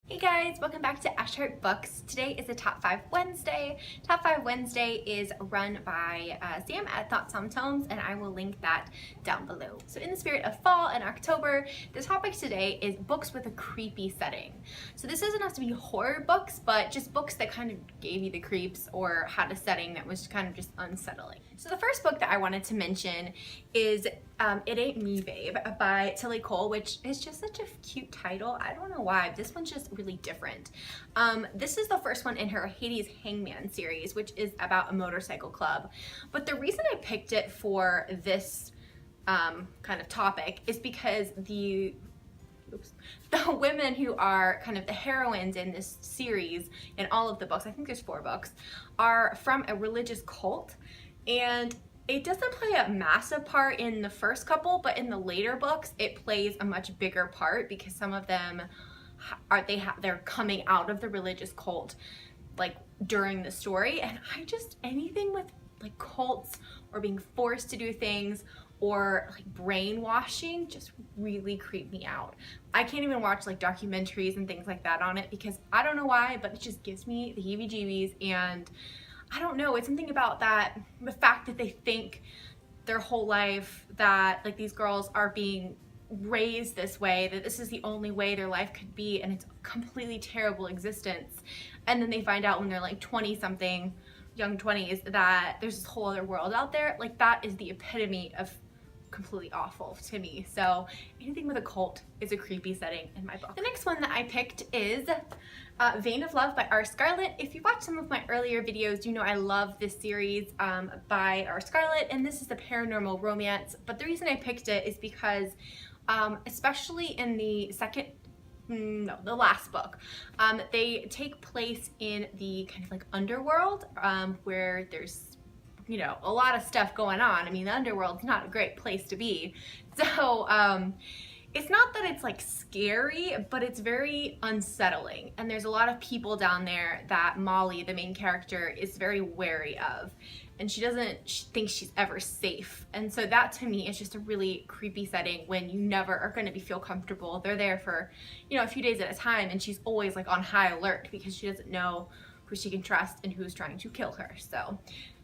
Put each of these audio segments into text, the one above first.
Hey guys, welcome back to Ashart Books. Today is a Top 5 Wednesday. Top 5 Wednesday is run by Sam at Thoughts on Tomes, and I will link that down below. So in the spirit of fall and October, the topic today is books with a creepy setting. So this doesn't have to be horror books, but just books that kind of gave you the creeps or had a setting that was kind of just unsettling. So the first book that I wanted to mention is It Ain't Me Babe by Tilly Cole, which is just such a cute title. I don't know why. This one's just really different. This is the first one in her Hades Hangman series, which is about a motorcycle club. But the reason I picked it for this kind of topic is because the women who are kind of the heroines in this series, in all of the books, I think there's 4 books, are from a religious cult. And it doesn't play a massive part in the first couple, but in the later books, it plays a much bigger part because some of them they're coming out of the religious cult like during the story. And anything with like cults or being forced to do things or like brainwashing just really creep me out. I can't even watch like documentaries and things like that on it because I don't know why, but it just gives me the heebie-jeebies. And I don't know, it's something about that, the fact that they think their whole life that like these girls are being raised this way, that this is the only way their life could be, and it's a completely terrible existence. And then they find out when they're like 20 something, young 20s, that there's this whole other world out there. Like that is the epitome of completely awful to me. So anything with a cult is a creepy setting in my book. The next one that I picked is Vein of Love by R. Scarlett. If you watched some of my earlier videos, you know I love this series by R. Scarlett, and this is a paranormal romance. But the reason I picked it is because especially in the the last book, they take place in the kind of like underworld where there's, you know, a lot of stuff going on. I mean, the underworld's not a great place to be. So it's not that it's like scary, but it's very unsettling. And there's a lot of people down there that Molly, the main character, is very wary of. And she doesn't think she's ever safe. And so that to me is just a really creepy setting when you never are going to feel comfortable. They're there for, you know, a few days at a time, and she's always like on high alert because she doesn't know who she can trust and who's trying to kill her. So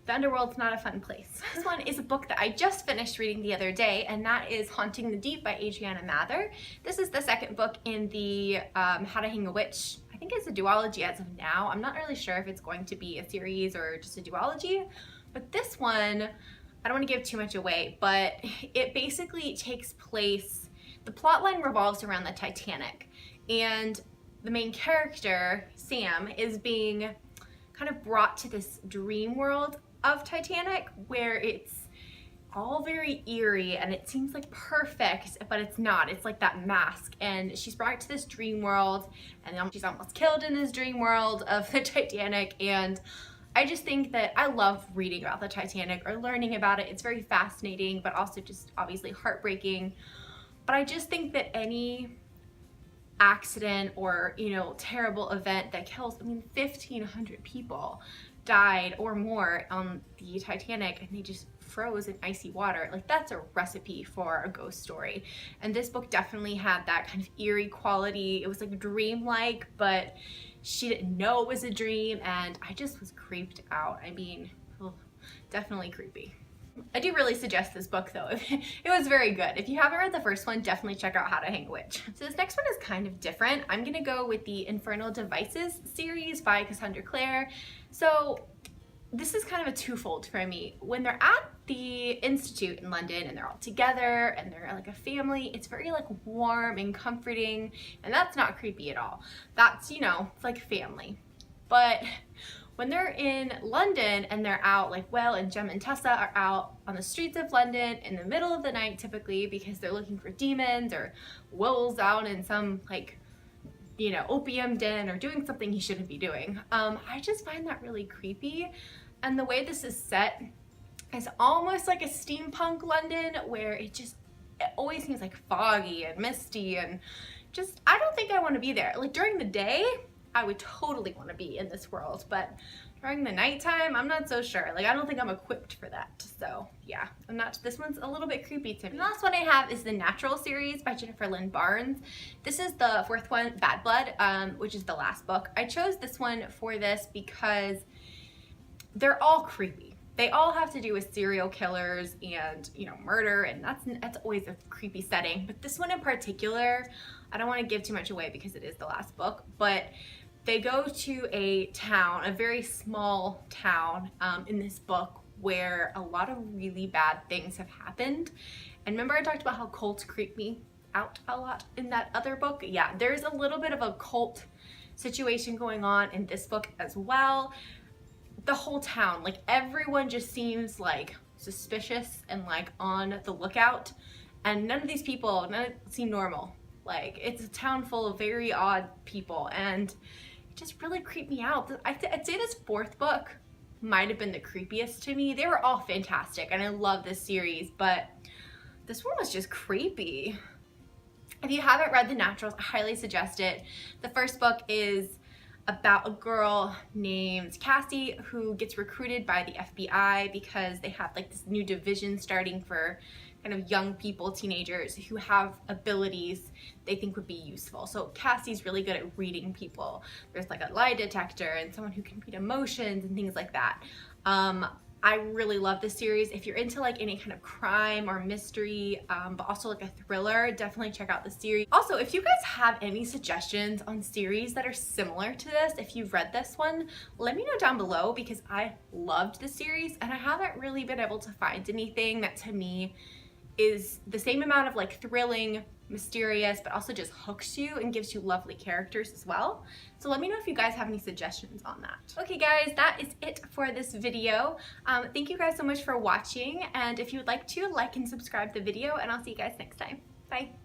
the underworld's not a fun place. This one is a book that I just finished reading the other day, and that is Haunting the Deep by Adriana Mather. This is the second book in the How to Hang a Witch. I think it's a duology as of now. I'm not really sure if it's going to be a series or just a duology, but this one, I don't want to give too much away, but it basically takes place, the plot line revolves around the Titanic, and the main character, Sam, is being kind of brought to this dream world of Titanic where it's all very eerie and it seems like perfect, but it's not. It's like that mask, and she's brought to this dream world, and then she's almost killed in this dream world of the Titanic. And I just think that I love reading about the Titanic or learning about it. It's very fascinating, but also just obviously heartbreaking. But I just think that any accident or, you know, terrible event that kills, I mean, 1,500 people died or more on the Titanic, and they just froze in icy water. Like, that's a recipe for a ghost story. And this book definitely had that kind of eerie quality. It was like dreamlike, but she didn't know it was a dream, and I just was creeped out. I mean, definitely creepy. I do really suggest this book though. It was very good. If you haven't read the first one, definitely check out How to Hang a Witch. So this next one is kind of different. I'm gonna go with the Infernal Devices series by Cassandra Clare. So this is kind of a twofold for me. When they're at the Institute in London and they're all together and they're like a family, it's very like warm and comforting, and that's not creepy at all. That's, you know, it's like family. But when they're in London and they're out, like Will and Jem and Tessa are out on the streets of London in the middle of the night typically because they're looking for demons, or Will's out in some like, you know, opium den or doing something he shouldn't be doing. I just find that really creepy. And the way this is set is almost like a steampunk London, where it always seems like foggy and misty, and just, I don't think I want to be there. Like during the day, I would totally want to be in this world, but during the nighttime, I'm not so sure. Like, I don't think I'm equipped for that. So yeah, I'm not, this one's a little bit creepy to me. The last one I have is the Natural series by Jennifer Lynn Barnes. This is the fourth one, Bad Blood, which is the last book. I chose this one for this because they're all creepy. They all have to do with serial killers and, you know, murder, and that's always a creepy setting. But this one in particular, I don't want to give too much away because it is the last book, but they go to a town, a very small town in this book where a lot of really bad things have happened. And remember I talked about how cults creep me out a lot in that other book? Yeah, there's a little bit of a cult situation going on in this book as well. The whole town, like everyone just seems like suspicious and like on the lookout, and none of these people seem normal. Like, it's a town full of very odd people, and it just really creeped me out. I'd say this fourth book might have been the creepiest to me. They were all fantastic and I love this series, but this one was just creepy. If you haven't read The Naturals, I highly suggest it. The first book is about a girl named Cassie who gets recruited by the FBI because they have like this new division starting for kind of young people, teenagers who have abilities they think would be useful. So Cassie's really good at reading people. There's like a lie detector and someone who can read emotions and things like that. I really love this series. If you're into like any kind of crime or mystery, but also like a thriller, definitely check out the series. Also, if you guys have any suggestions on series that are similar to this, if you've read this one, let me know down below because I loved the series and I haven't really been able to find anything that to me is the same amount of like thrilling, mysterious, but also just hooks you and gives you lovely characters as well. So let me know if you guys have any suggestions on that. Okay guys, that is it for this video. Thank you guys so much for watching, and if you would like to, like and subscribe the video, and I'll see you guys next time. Bye.